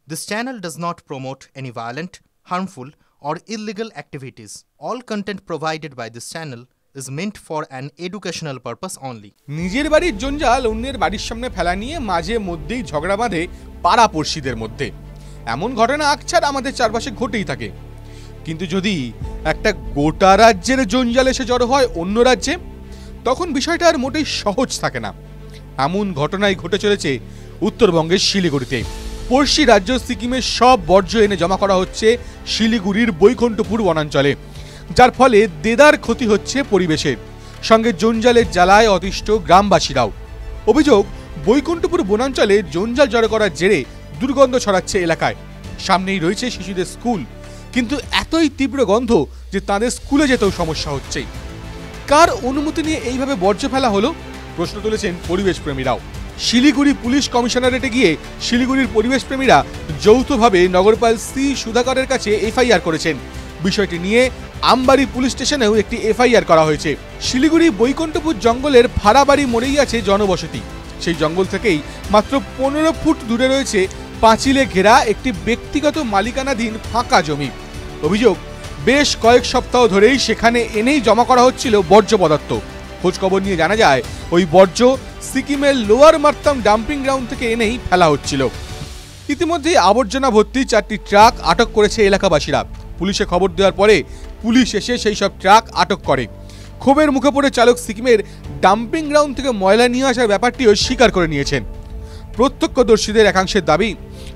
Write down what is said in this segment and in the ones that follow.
This channel does not promote any violent, harmful, or illegal activities. All content provided by this channel is meant for an educational purpose only. নিজের বাড়ির জঞ্জাল অন্যের বাড়ির সামনে ফেলা নিয়ে মাঝে মধ্যেই ঝগড়া বাঁধে পাড়াপড়শিদের মধ্যে। এমন ঘটনা আকছার আমাদের চারপাশে ঘটেই থাকে। কিন্তু যদি একটা গোটা রাজ্যের জঞ্জাল এসে জড়ো হয় অন্য রাজ্যে, তখন বিষয়টা আর মোটেই সহজ থাকে না। এমন ঘটনাই ঘটে চলেছে উত্তরবঙ্গের শিলিগুড়িতে। পড়শি রাজ্য সিকিমের সব বর্জ্য এনে জমা করা হচ্ছে শিলিগুড়ির বৈকুণ্ঠপুর বনাঞ্চলে, যার ফলে দেদার ক্ষতি হচ্ছে পরিবেশের সঙ্গে জঞ্জালের জ্বালায় অতিষ্ঠ গ্রামবাসীরাও। অভিযোগ, বৈকুণ্ঠপুর বনাঞ্চলে জঞ্জাল জড়ো করার জেরে দুর্গন্ধ ছড়াচ্ছে এলাকায়। সামনেই রয়েছে শিশুদের স্কুল, কিন্তু এতই তীব্র গন্ধ যে তাদের স্কুলে যেতেও সমস্যা হচ্ছে। কার অনুমতি নিয়ে এইভাবে বর্জ্য ফেলা হলো, প্রশ্ন তুলেছেন পরিবেশ প্রেমীরাও। শিলিগুড়ি পুলিশ কমিশনারেটে গিয়ে শিলিগুড়ির পরিবেশ প্রেমীরা যৌথভাবে নগরপাল সি সুধাকরের কাছে এফআইআর করেছেন। বিষয়টি নিয়ে আমবাড়ি পুলিশ স্টেশনেও একটি এফআইআর করা হয়েছে। শিলিগুড়ি বৈকুণ্ঠপুর জঙ্গলের ভাড়াবাড়ি মোড়েই আছে জনবসতি। সেই জঙ্গল থেকেই মাত্র 15 ফুট দূরে রয়েছে পাঁচিলে ঘেরা একটি ব্যক্তিগত মালিকানাধীন ফাঁকা জমি। অভিযোগ, বেশ কয়েক সপ্তাহ ধরেই সেখানে এনেই জমা করা হচ্ছিল বর্জ্য পদার্থ। খোঁজখবর নিয়ে জানা যায় ওই বর্জ্য সিকিমের লোয়ার মার্তাম ডাম্পিং গ্রাউন্ড থেকে এনেই ফেলা হচ্ছিল। ইতিমধ্যে আবর্জনা ভর্তি 4টি ট্রাক আটক করেছে এলাকাবাসীরা। পুলিশে খবর দেওয়ার পরে পুলিশ এসে সেই সব ট্রাক আটক করে। ক্ষোভের মুখে পড়ে চালক সিকিমের ডাম্পিং গ্রাউন্ড থেকে ময়লা নিয়ে আসার ব্যাপারটিও স্বীকার করে নিয়েছেন। প্রত্যক্ষদর্শীদের একাংশের দাবি,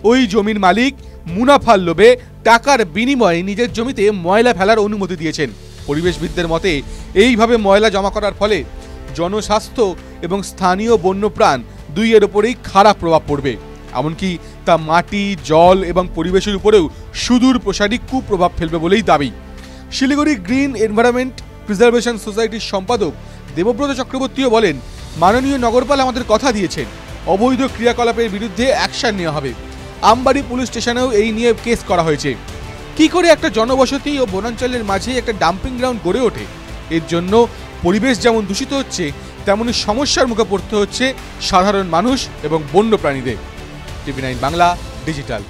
ওই জমির মালিক মুনাফার লোভে টাকার বিনিময়ে নিজের জমিতে ময়লা ফেলার অনুমতি দিয়েছেন। পরিবেশবিদদের মতে এইভাবে ময়লা জমা করার ফলে জনস্বাস্থ্য এবং স্থানীয় বন্যপ্রাণ দুইয়ের ওপরেই খারাপ প্রভাব পড়বে। এমনকি তা মাটি, জল এবং পরিবেশের উপরেও সুদূর প্রসারী কুপ্রভাব ফেলবে বলেই দাবি। শিলিগুড়ি গ্রিন এনভায়রনমেন্ট প্রিজার্ভেশন সোসাইটির সম্পাদক দেবব্রত চক্রবর্তীও বলেন, মাননীয় নগরপাল আমাদের কথা দিয়েছেন, অবৈধ ক্রিয়াকলাপের বিরুদ্ধে অ্যাকশন নেওয়া হবে। আমবাড়ি পুলিশ স্টেশনেও এই নিয়ে কেস করা হয়েছে। কি করে একটা জনবসতি ও বনাঞ্চলের মাঝে একটা ডাম্পিং গ্রাউন্ড গড়ে ওঠে? এর জন্য পরিবেশ যেমন দূষিত হচ্ছে, তেমনি সমস্যার মুখে পড়তে হচ্ছে সাধারণ মানুষ এবং বন্যপ্রাণীদের। টিভি9 বাংলা ডিজিটাল।